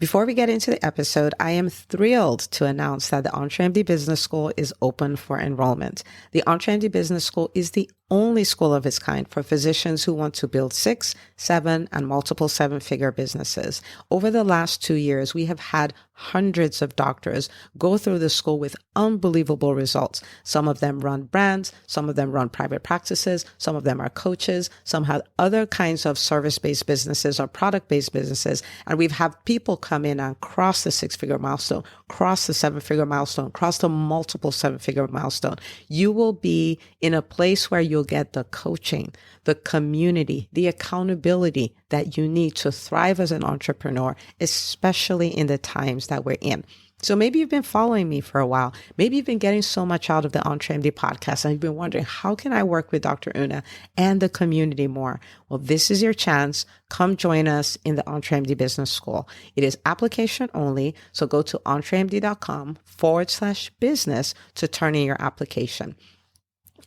Before we get into the episode, I am thrilled to announce that the EntreMD Business School is open for enrollment. The EntreMD Business School is the only school of its kind for physicians who want to build 6, 7, and multiple 7-figure businesses. Over the last 2 years, we have had hundreds of doctors go through the school with unbelievable results. Some of them run brands, some of them run private practices, some of them are coaches, some have other kinds of service-based businesses or product-based businesses. And we've had people come in and cross the 6-figure milestone, cross the 7-figure milestone, cross the multiple 7-figure milestone. You will be in a place where you'll get the coaching, the community, the accountability that you need to thrive as an entrepreneur, especially in the times that we're in. So maybe you've been following me for a while. Maybe you've been getting so much out of the EntreMD podcast and you've been wondering, how can I work with Dr. Una and the community more? Well, this is your chance. Come join us in the EntreMD Business School. It is application only. So go to entremd.com/business to turn in your application.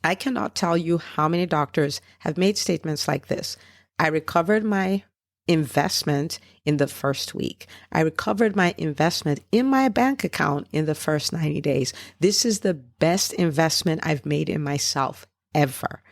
I cannot tell you how many doctors have made statements like this. I recovered my investment in the first week. I recovered my investment in my bank account in the first 90 days. This is the best investment I've made in myself ever.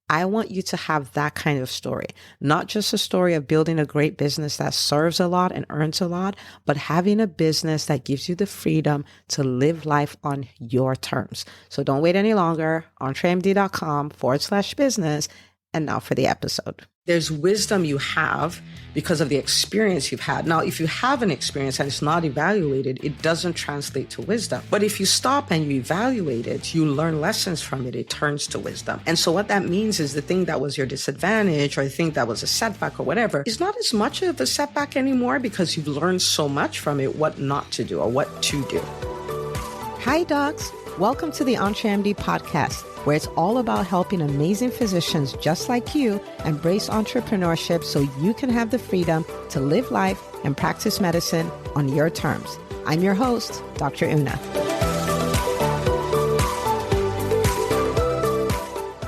I want you to have that kind of story, not just a story of building a great business that serves a lot and earns a lot, but having a business that gives you the freedom to live life on your terms. So don't wait any longer. entremd.com/business. And now for the episode. There's wisdom you have because of the experience you've had. Now, if you have an experience and it's not evaluated, it doesn't translate to wisdom. But if you stop and you evaluate it, you learn lessons from it, it turns to wisdom. And so what that means is the thing that was your disadvantage or the thing that was a setback or whatever is not as much of a setback anymore because you've learned so much from it, what not to do or what to do. Hi, docs. Welcome to the EntreMD podcast, where it's all about helping amazing physicians just like you embrace entrepreneurship so you can have the freedom to live life and practice medicine on your terms. I'm your host, Dr. Una.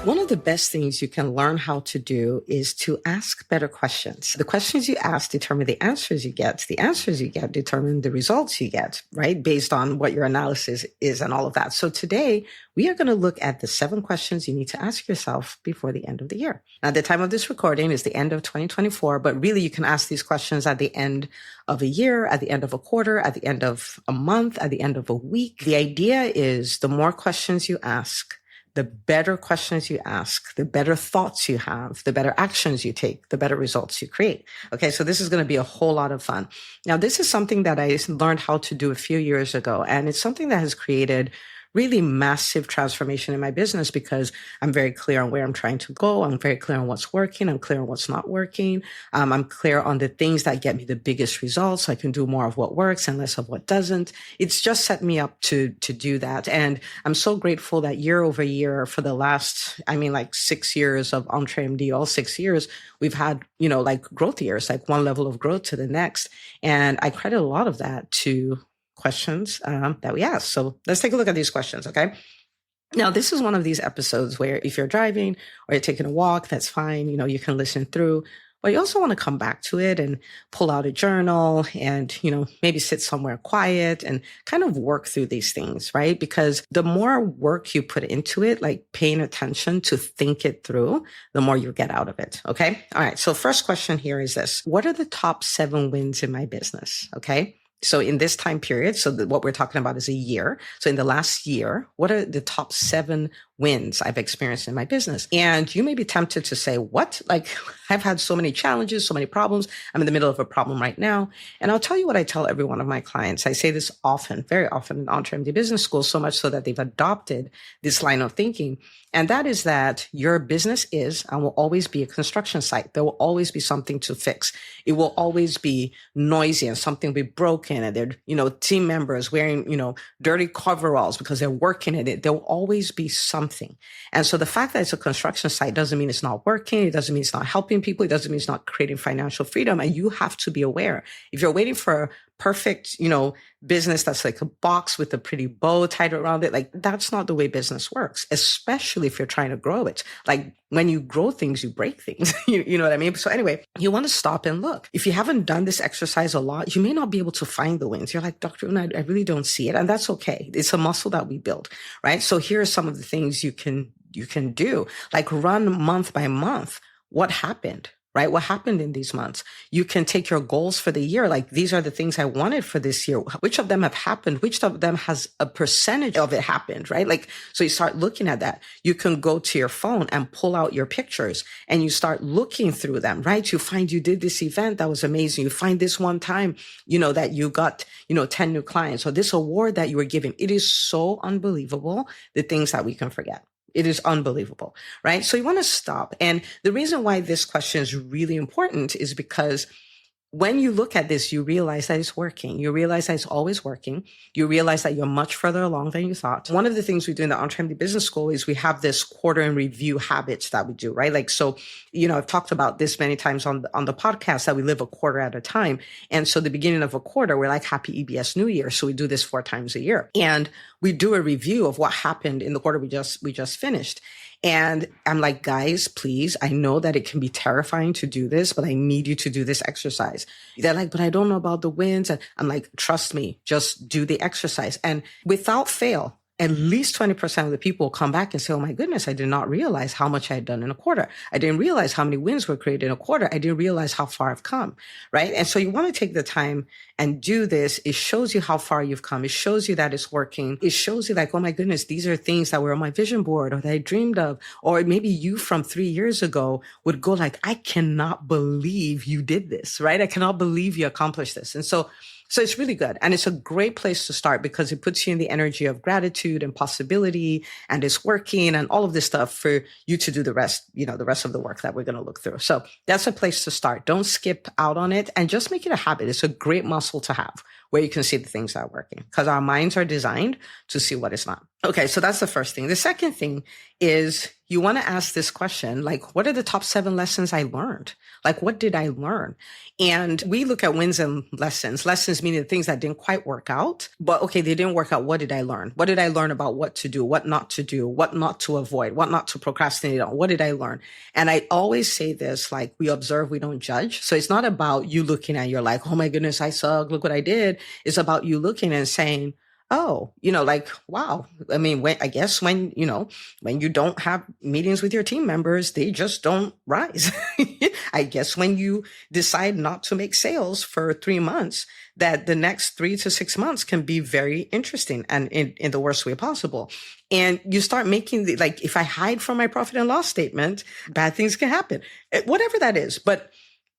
One of the best things you can learn how to do is to ask better questions. The questions you ask determine the answers you get. The answers you get determine the results you get, right? Based on what your analysis is and all of that. So today, we are going to look at the 7 questions you need to ask yourself before the end of the year. Now, the time of this recording is the end of 2024, but really you can ask these questions at the end of a year, at the end of a quarter, at the end of a month, at the end of a week. The idea is the more questions you ask, the better questions you ask, the better thoughts you have, the better actions you take, the better results you create. Okay, so this is going to be a whole lot of fun. Now, this is something that I learned how to do a few years ago, and it's something that has created really massive transformation in my business because I'm very clear on where I'm trying to go. I'm very clear on what's working. I'm clear on what's not working. I'm clear on the things that get me the biggest results. So I can do more of what works and less of what doesn't. It's just set me up to do that. And I'm so grateful that year over year for the last, 6 years of EntreMD, all 6 years, we've had, growth years, like one level of growth to the next. And I credit a lot of that to questions that we ask. So let's take a look at these questions, okay? Now, this is one of these episodes where if you're driving or you're taking a walk, that's fine. You can listen through, but you also want to come back to it and pull out a journal and, maybe sit somewhere quiet and kind of work through these things, right? Because the more work you put into it, like paying attention to think it through, the more you get out of it, okay? All right. So first question here is this: what are the top 7 wins in my business? Okay. So in this time period, what we're talking about is a year. So in the last year, what are the top 7 wins I've experienced in my business? And you may be tempted to say, what? Like, I've had so many challenges, so many problems. I'm in the middle of a problem right now. And I'll tell you what I tell every one of my clients. I say this often, very often in EntreMD Business School, so much so that they've adopted this line of thinking. And that is that your business is and will always be a construction site. There will always be something to fix. It will always be noisy and something will be broken. And there, team members wearing, dirty coveralls because they're working at it. There will always be something. And so the fact that it's a construction site doesn't mean it's not working. It doesn't mean it's not helping people. It doesn't mean it's not creating financial freedom. And you have to be aware. If you're waiting for perfect, business that's like a box with a pretty bow tied around it, like that's not the way business works, especially if you're trying to grow it. Like when you grow things, you break things. You know what I mean? So anyway, you want to stop and look. If you haven't done this exercise a lot, you may not be able to find the wins. You're like, Dr. Una, I really don't see it. And that's okay. It's a muscle that we build, right? So here are some of the things you can do, like run month by month. What happened? Right? What happened in these months? You can take your goals for the year. Like, these are the things I wanted for this year. Which of them have happened? Which of them has a percentage of it happened? Right? Like, so you start looking at that. You can go to your phone and pull out your pictures and you start looking through them, right? You find you did this event that was amazing. You find this one time, that you got, 10 new clients, or this award that you were given. It is so unbelievable, the things that we can forget. It is unbelievable, right? So you want to stop. And the reason why this question is really important is because when you look at this, you realize that it's working. You realize that it's always working. You realize that you're much further along than you thought. One of the things we do in the EntreMD Business School is we have this quarter in review habits that we do, right? Like, so, I've talked about this many times on the podcast, that we live a quarter at a time. And so the beginning of a quarter, we're like, happy EBS New Year. So we do this 4 times a year. And we do a review of what happened in the quarter we just finished. And I'm like, guys, please, I know that it can be terrifying to do this, but I need you to do this exercise. They're like, but I don't know about the wins. And I'm like, trust me, just do the exercise. And without fail, at least 20% of the people come back and say, oh my goodness, I did not realize how much I had done in a quarter. I didn't realize how many wins were created in a quarter. I didn't realize how far I've come, right? And so you want to take the time and do this. It shows you how far you've come. It shows you that it's working. It shows you like, oh my goodness, these are things that were on my vision board or that I dreamed of. Or maybe you from 3 years ago would go like, I cannot believe you did this, right? I cannot believe you accomplished this. And so it's really good. And it's a great place to start because it puts you in the energy of gratitude and possibility, and it's working and all of this stuff for you to do the rest, the rest of the work that we're going to look through. So that's a place to start. Don't skip out on it and just make it a habit. It's a great muscle to have where you can see the things that are working, because our minds are designed to see what is not. Okay. So that's the first thing. The second thing is you want to ask this question, like, what are the top 7 lessons I learned? Like, what did I learn? And we look at wins and lessons. Lessons meaning the things that didn't quite work out, but okay, they didn't work out. What did I learn? What did I learn about what to do, what not to do, what not to avoid, what not to procrastinate on? What did I learn? And I always say this, like, we observe, we don't judge. So it's not about you looking at, you're like, oh my goodness, I suck. Look what I did. It's about you looking and saying, oh, like, wow. I mean, when you don't have meetings with your team members, they just don't rise. I guess when you decide not to make sales for 3 months, that the next 3 to 6 months can be very interesting and in the worst way possible. And you start making if I hide from my profit and loss statement, bad things can happen, whatever that is. But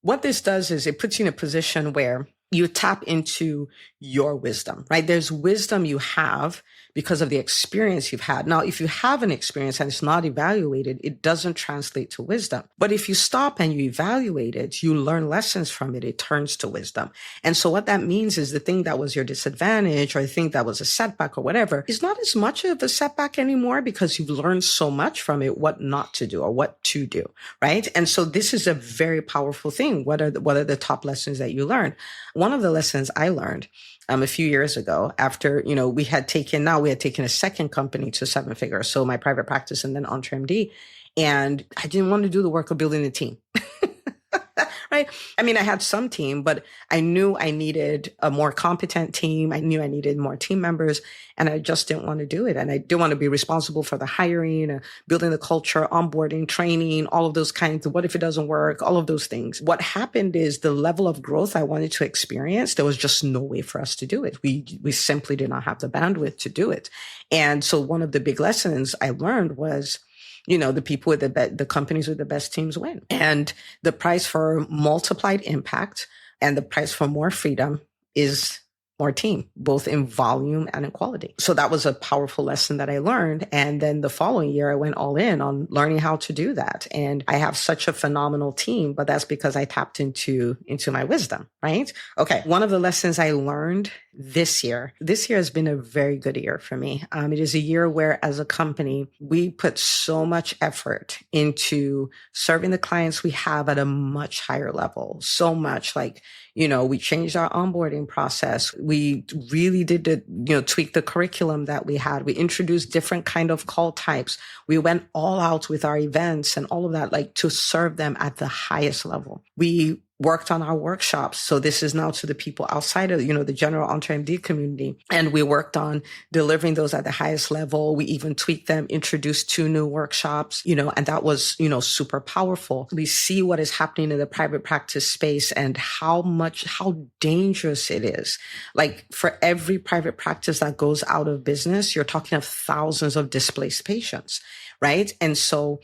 what this does is it puts you in a position where you tap into your wisdom, right? There's wisdom you have because of the experience you've had. Now, if you have an experience and it's not evaluated, it doesn't translate to wisdom. But if you stop and you evaluate it, you learn lessons from it, it turns to wisdom. And so what that means is the thing that was your disadvantage or the thing that was a setback or whatever is not as much of a setback anymore because you've learned so much from it, what not to do or what to do, right? And so this is a very powerful thing. What are the top lessons that you learned? One of the lessons I learned a few years ago after, we had taken a second company to 7 figures. So my private practice and then EntreMD. And I didn't want to do the work of building a team. Right? I mean, I had some team, but I knew I needed a more competent team. I knew I needed more team members, and I just didn't want to do it. And I didn't want to be responsible for the hiring, building the culture, onboarding, training, all of those kinds of what if it doesn't work, all of those things. What happened is the level of growth I wanted to experience, there was just no way for us to do it. We simply did not have the bandwidth to do it. And so one of the big lessons I learned was, the people with the companies with the best teams win. And the price for multiplied impact and the price for more freedom is more team, both in volume and in quality. So that was a powerful lesson that I learned. And then the following year, I went all in on learning how to do that. And I have such a phenomenal team, but that's because I tapped into my wisdom, right? Okay. One of the lessons I learned This year has been a very good year for me. It is a year where, as a company, we put so much effort into serving the clients we have at a much higher level. So much like, we changed our onboarding process. We really did tweak the curriculum that we had. We introduced different kind of call types. We went all out with our events and all of that, like to serve them at the highest level. We worked on our workshops. So this is now to the people outside of, the general EntreMD community. And we worked on delivering those at the highest level. We even tweaked them, introduced 2 new workshops, and that was, super powerful. We see what is happening in the private practice space and how dangerous it is. Like for every private practice that goes out of business, you're talking of thousands of displaced patients. Right. And so,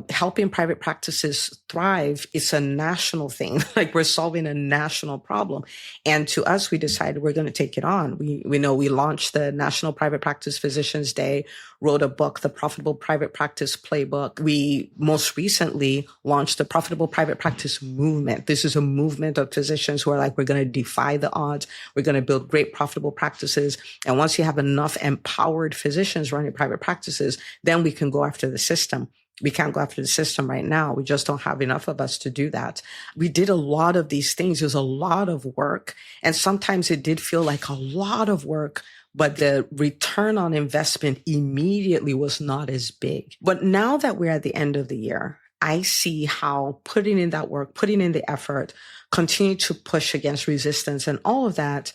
helping private practices thrive is a national thing. Like we're solving a national problem. And to us, we decided we're going to take it on. We launched the National Private Practice Physicians Day, wrote a book, The Profitable Private Practice Playbook. We most recently launched the Profitable Private Practice Movement. This is a movement of physicians who are like, we're going to defy the odds. We're going to build great profitable practices. And once you have enough empowered physicians running private practices, then we can go after the system. We can't go after the system right now. We just don't have enough of us to do that. We did a lot of these things. It was a lot of work. And sometimes it did feel like a lot of work, but the return on investment immediately was not as big. But now that we're at the end of the year, I see how putting in that work, putting in the effort, continue to push against resistance and all of that,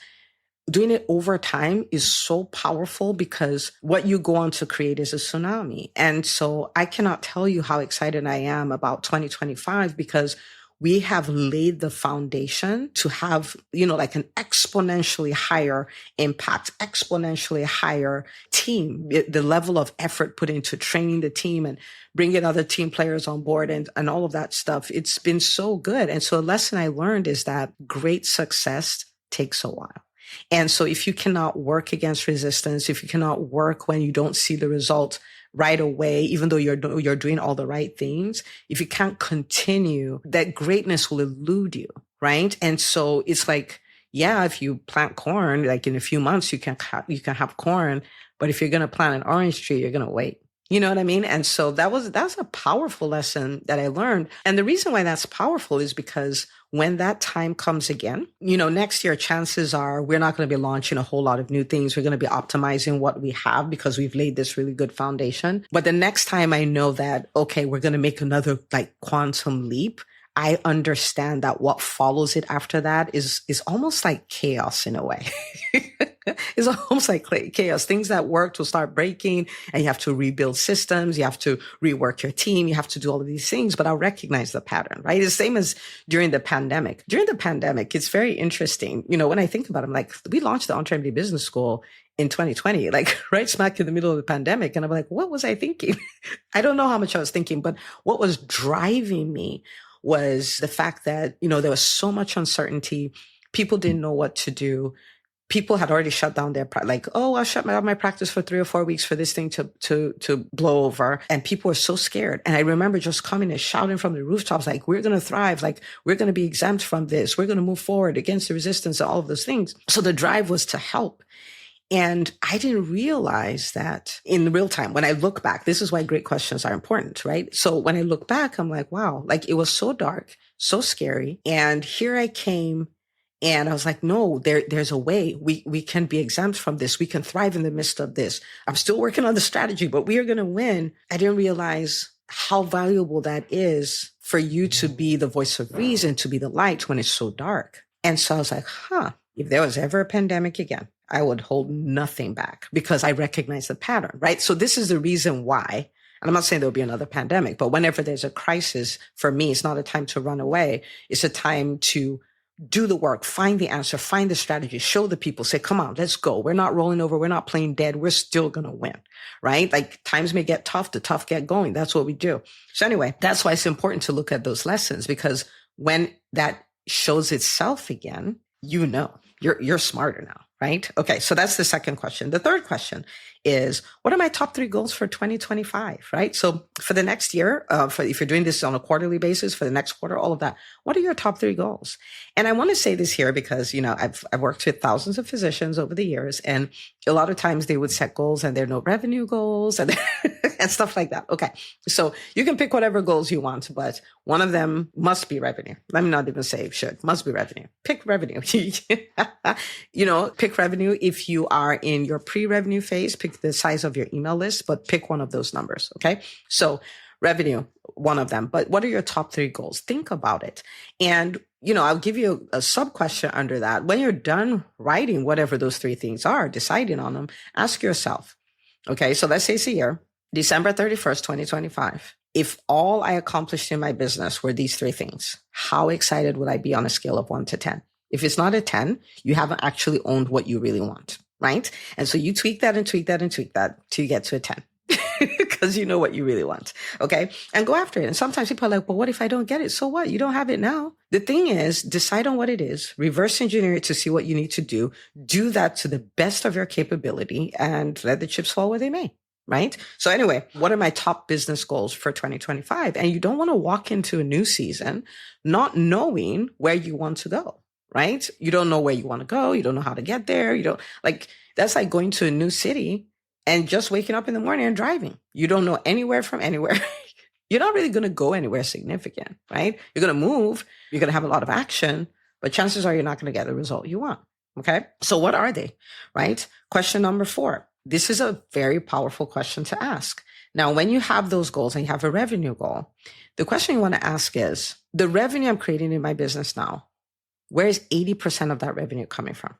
doing it over time is so powerful because what you go on to create is a tsunami. And so I cannot tell you how excited I am about 2025 because we have laid the foundation to have, like an exponentially higher impact, exponentially higher team, the level of effort put into training the team and bringing other team players on board and all of that stuff. It's been so good. And so a lesson I learned is that great success takes a while. And so if you cannot work against resistance, if you cannot work when you don't see the result right away, even though you're doing all the right things, if you can't continue, that greatness will elude you, right? And so it's like, yeah, if you plant corn, like in a few months, you can have corn, but if you're going to plant an orange tree, you're going to wait. You know what I mean? And so that's a powerful lesson that I learned. And the reason why that's powerful is because when that time comes again, next year, chances are we're not going to be launching a whole lot of new things. We're going to be optimizing what we have because we've laid this really good foundation. But the next time I know that, okay, we're going to make another like quantum leap, I understand that what follows it after that is almost like chaos in a way. It's almost like chaos. Things that worked will start breaking and you have to rebuild systems. You have to rework your team. You have to do all of these things, but I'll recognize the pattern, right? It's the same as during the pandemic. During the pandemic, it's very interesting. When I think about it, I'm like, we launched the EntreMD Business School in 2020, like right smack in the middle of the pandemic. And I'm like, what was I thinking? I don't know how much I was thinking, but what was driving me was the fact that, there was so much uncertainty. People didn't know what to do. People had already shut down their, I'll shut down my practice for 3 or 4 weeks for this thing to blow over. And people were so scared. And I remember just coming and shouting from the rooftops, like, we're going to thrive. Like, we're going to be exempt from this. We're going to move forward against the resistance and all of those things. So the drive was to help. And I didn't realize that in real time. When I look back, this is why great questions are important, right? So when I look back, I'm like, wow, like it was so dark, so scary. And here I came and I was like, no, there's a way we can be exempt from this. We can thrive in the midst of this. I'm still working on the strategy, but we are going to win. I didn't realize how valuable that is for you to be the voice of reason, to be the light when it's so dark. And so I was like, if there was ever a pandemic again, I would hold nothing back because I recognize the pattern, right? So this is the reason why, and I'm not saying there'll be another pandemic, but whenever there's a crisis, for me, it's not a time to run away. It's a time to do the work, find the answer, find the strategy, show the people, say, come on, let's go. We're not rolling over. We're not playing dead. We're still going to win, right? Like times may get tough, the tough get going. That's what we do. So anyway, that's why it's important to look at those lessons because when that shows itself again, You're smarter now, right? Okay, so that's the second question. The third question is, what are my top 3 goals for 2025, right? So for the next year, if you're doing this on a quarterly basis, for the next quarter, all of that, what are your top 3 goals? And I want to say this here because, I've worked with thousands of physicians over the years, and a lot of times they would set goals and there are no revenue goals and, and stuff like that. Okay, so you can pick whatever goals you want, but one of them must be revenue. Let me not even say should, must be revenue. Pick revenue. Pick revenue. If you are in your pre-revenue phase, pick the size of your email list, but pick one of those numbers. Okay. So revenue, one of them, but what are your top 3 goals? Think about it. And, I'll give you a sub question under that. When you're done writing whatever those 3 things are, deciding on them, ask yourself, okay, so let's say it's a year, December 31st, 2025. If all I accomplished in my business were these 3 things, how excited would I be on a scale of 1 to 10? If it's not a 10, you haven't actually owned what you really want, right? And so you tweak that and tweak that and tweak that till you get to a 10 because you know what you really want, okay? And go after it. And sometimes people are like, but what if I don't get it? So what? You don't have it now. The thing is, decide on what it is, reverse engineer it to see what you need to do that to the best of your capability, and let the chips fall where they may. Right? So anyway, what are my top business goals for 2025? And you don't want to walk into a new season not knowing where you want to go, right? You don't know where you want to go. You don't know how to get there. That's like going to a new city and just waking up in the morning and driving. You don't know anywhere from anywhere. You're not really going to go anywhere significant, right? You're going to move. You're going to have a lot of action, but chances are you're not going to get the result you want. Okay. So what are they, right? Question number 4. This is a very powerful question to ask. Now, when you have those goals and you have a revenue goal, the question you want to ask is, the revenue I'm creating in my business now, where is 80% of that revenue coming from?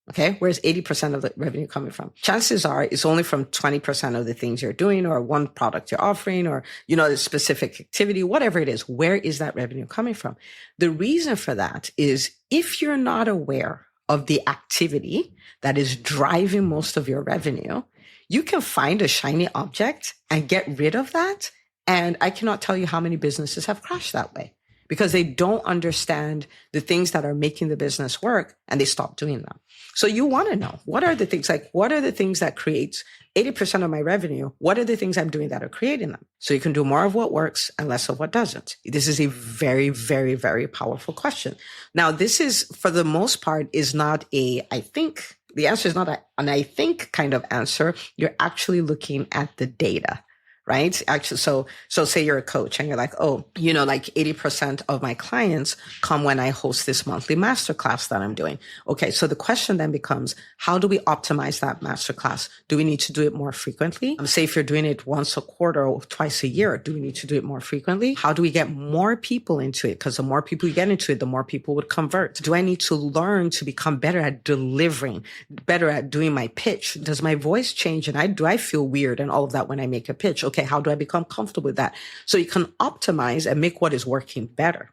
Okay, where's 80% of the revenue coming from? Chances are it's only from 20% of the things you're doing, or one product you're offering, or, the specific activity, whatever it is. Where is that revenue coming from? The reason for that is, if you're not aware of the activity that is driving most of your revenue, you can find a shiny object and get rid of that. And I cannot tell you how many businesses have crashed that way, because they don't understand the things that are making the business work and they stop doing them. So you want to know, what are the things that create 80% of my revenue? What are the things I'm doing that are creating them? So you can do more of what works and less of what doesn't. This is a very, very, very powerful question. Now, this is, for the most part, is not I think. The answer is not an I think kind of answer. You're actually looking at the data. Right? Actually, so say you're a coach and you're like, 80% of my clients come when I host this monthly masterclass that I'm doing. Okay. So the question then becomes, how do we optimize that masterclass? Do we need to do it more frequently? Say if you're doing it once a quarter or twice a year, do we need to do it more frequently? How do we get more people into it? Because the more people you get into it, the more people would convert. Do I need to learn to become better at delivering, better at doing my pitch? Does my voice change? And do I feel weird and all of that when I make a pitch? Okay, how do I become comfortable with that? So you can optimize and make what is working better.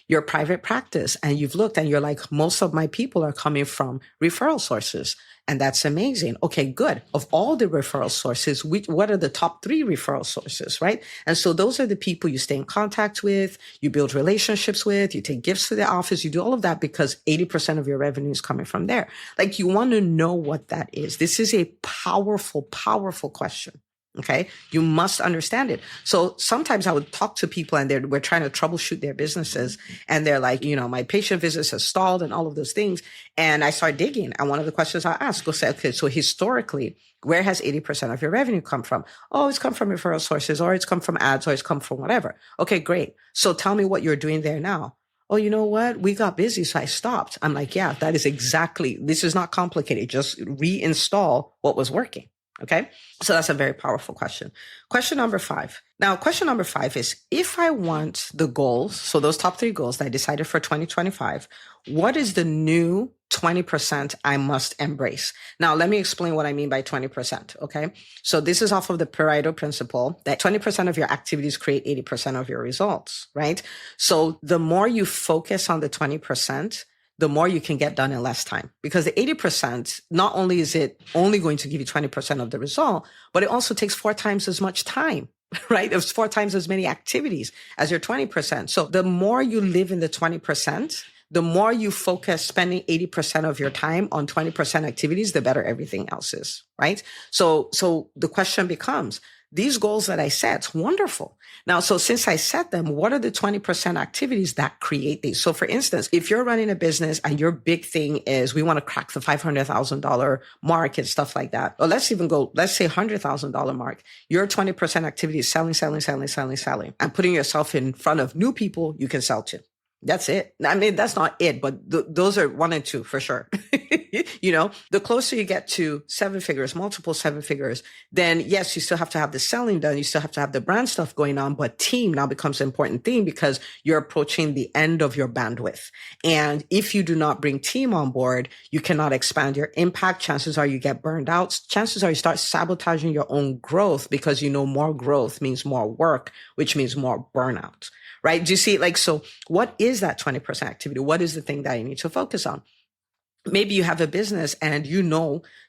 Your private practice, and you've looked and you're like, most of my people are coming from referral sources. And that's amazing. Okay, good. Of all the referral sources, what are the top 3 referral sources, right? And so those are the people you stay in contact with, you build relationships with, you take gifts to the office, you do all of that because 80% of your revenue is coming from there. Like, you want to know what that is. This is a powerful, powerful question. Okay. You must understand it. So sometimes I would talk to people and we're trying to troubleshoot their businesses, and they're like, my patient visits have stalled and all of those things. And I start digging. And one of the questions I ask, okay, so historically, where has 80% of your revenue come from? Oh, it's come from referral sources, or it's come from ads, or it's come from whatever. Okay, great. So tell me what you're doing there now. Oh, you know what? We got busy, so I stopped. I'm like, yeah, that is exactly, this is not complicated. Just reinstall what was working. Okay. So that's a very powerful question. Question number 5. Now, question number 5 is, if I want the goals, so those top 3 goals that I decided for 2025, what is the new 20% I must embrace? Now, let me explain what I mean by 20%. Okay. So this is off of the Pareto principle that 20% of your activities create 80% of your results, right? So the more you focus on the 20%, the more you can get done in less time, because the 80%, not only is it only going to give you 20% of the result, but it also takes 4 times as much time, right? It's 4 times as many activities as your 20%. So the more you live in the 20%, the more you focus spending 80% of your time on 20% activities, the better everything else is, right? So the question becomes, these goals that I set, wonderful. Now, so since I set them, what are the 20% activities that create these? So for instance, if you're running a business and your big thing is we want to crack the $500,000 mark and stuff like that, or let's say $100,000 mark, your 20% activity is selling, and putting yourself in front of new people you can sell to. That's it. I mean, that's not it, but those are 1 and 2 for sure. The closer you get to 7 figures, multiple 7 figures, then yes, you still have to have the selling done. You still have to have the brand stuff going on, but team now becomes an important thing because you're approaching the end of your bandwidth. And if you do not bring team on board, you cannot expand your impact. Chances are you get burned out. Chances are you start sabotaging your own growth because more growth means more work, which means more burnout. Right? Do you see, so what is that 20% activity? What is the thing that you need to focus on? Maybe you have a business and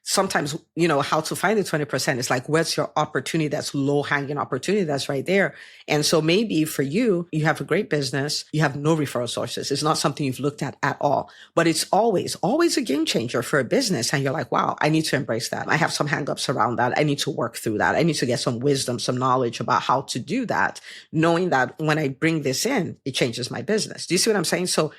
sometimes, how to find the 20% is what's your opportunity that's low hanging opportunity that's right there. And so maybe for you have a great business, you have no referral sources. It's not something you've looked at all, but it's always a game changer for a business. And you're like, wow, I need to embrace that. I have some hangups around that. I need to work through that. I need to get some wisdom, some knowledge about how to do that, knowing that when I bring this in, it changes my business. Do you see what I'm saying? So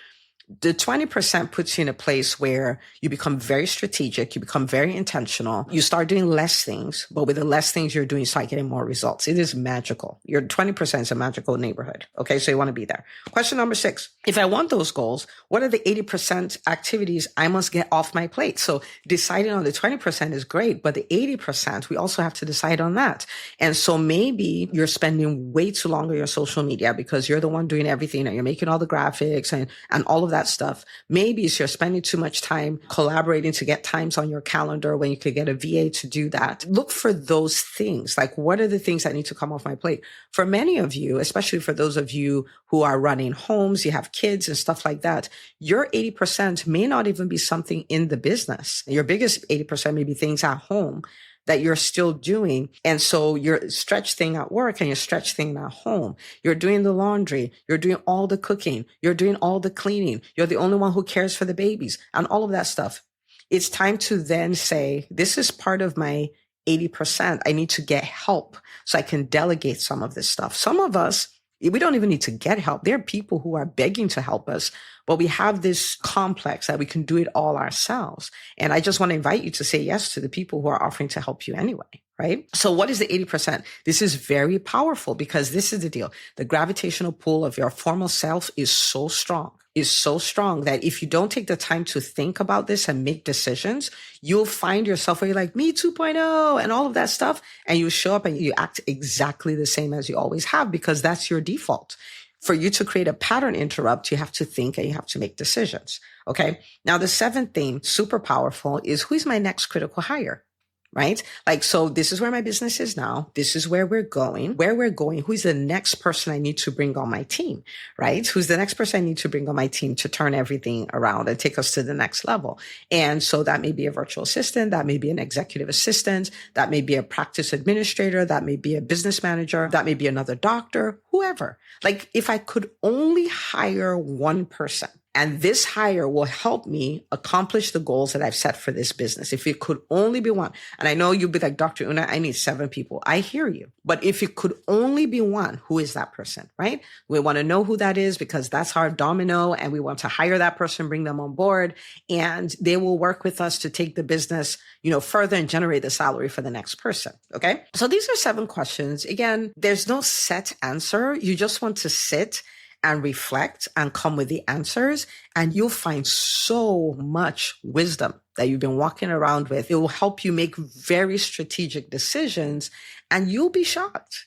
the 20% puts you in a place where you become very strategic, you become very intentional, you start doing less things, but with the less things you're doing, you start getting more results. It is magical. Your 20% is a magical neighborhood. Okay, so you want to be there. Question number 6. If I want those goals, what are the 80% activities I must get off my plate? So deciding on the 20% is great, but the 80%, we also have to decide on that. And so maybe you're spending way too long on your social media because you're the one doing everything and you're making all the graphics and all of that stuff. Maybe you're spending too much time collaborating to get times on your calendar when you could get a VA to do that. Look for those things. What are the things that need to come off my plate? For many of you, especially for those of you who are running homes, you have kids and stuff like that, your 80% may not even be something in the business. Your biggest 80% may be things at home that you're still doing. And so your stretch thing at work and your stretch thing at home, you're doing the laundry, you're doing all the cooking, you're doing all the cleaning, you're the only one who cares for the babies and all of that stuff. It's time to then say, this is part of my 80%. I need to get help so I can delegate some of this stuff. Some of us, we don't even need to get help. There are people who are begging to help us, but we have this complex that we can do it all ourselves. And I just want to invite you to say yes to the people who are offering to help you anyway, right? So what is the 80%? This is very powerful because this is the deal. The gravitational pull of your formal self is so strong that if you don't take the time to think about this and make decisions, you'll find yourself where you're like, me 2.0 and all of that stuff. And you show up and you act exactly the same as you always have because that's your default. For you to create a pattern interrupt, you have to think and you have to make decisions. Okay. Now, the 7th thing, super powerful, is who's my next critical hire? Right? So this is where my business is now. This is where we're going. Who's the next person I need to bring on my team, right? Who's the next person I need to bring on my team to turn everything around and take us to the next level? And so that may be a virtual assistant. That may be an executive assistant. That may be a practice administrator. That may be a business manager. That may be another doctor, whoever. If I could only hire one person, and this hire will help me accomplish the goals that I've set for this business. If it could only be one, and I know you'll be like, Dr. Una, I need 7 people. I hear you. But if it could only be one, who is that person, right? We want to know who that is because that's our domino and we want to hire that person, bring them on board, and they will work with us to take the business, further and generate the salary for the next person. Okay. So these are 7 questions. Again, there's no set answer. You just want to sit and reflect and come with the answers. And you'll find so much wisdom that you've been walking around with. It will help you make very strategic decisions and you'll be shocked.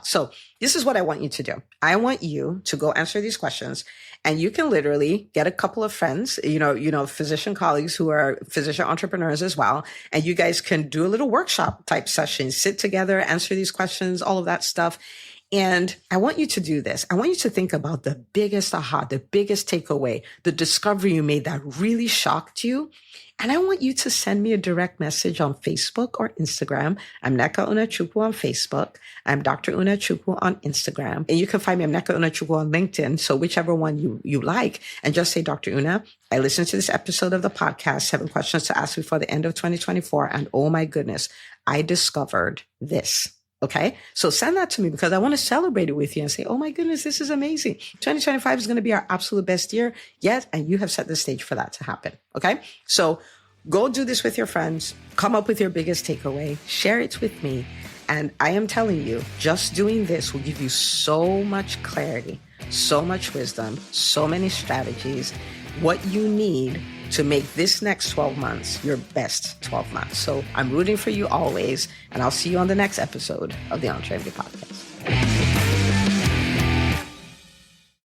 So this is what I want you to do. I want you to go answer these questions and you can literally get a couple of friends, physician colleagues who are physician entrepreneurs as well. And you guys can do a little workshop type session, sit together, answer these questions, all of that stuff. And I want you to do this. I want you to think about the biggest aha, the biggest takeaway, the discovery you made that really shocked you. And I want you to send me a direct message on Facebook or Instagram. I'm Nneka Onachukwu on Facebook. I'm Dr. Onachukwu on Instagram. And you can find me, I'm Nneka Onachukwu on LinkedIn. So whichever one you like, and just say, Dr. Una, I listened to this episode of the podcast, 7 questions to ask before the end of 2024. And oh my goodness, I discovered this. Okay. So send that to me because I want to celebrate it with you and say, oh my goodness, this is amazing. 2025 is going to be our absolute best year yet. And you have set the stage for that to happen. Okay. So go do this with your friends, come up with your biggest takeaway, share it with me. And I am telling you, just doing this will give you so much clarity, so much wisdom, so many strategies, what you need to make this next 12 months your best 12 months. So I'm rooting for you always, and I'll see you on the next episode of the EntreMD Podcast.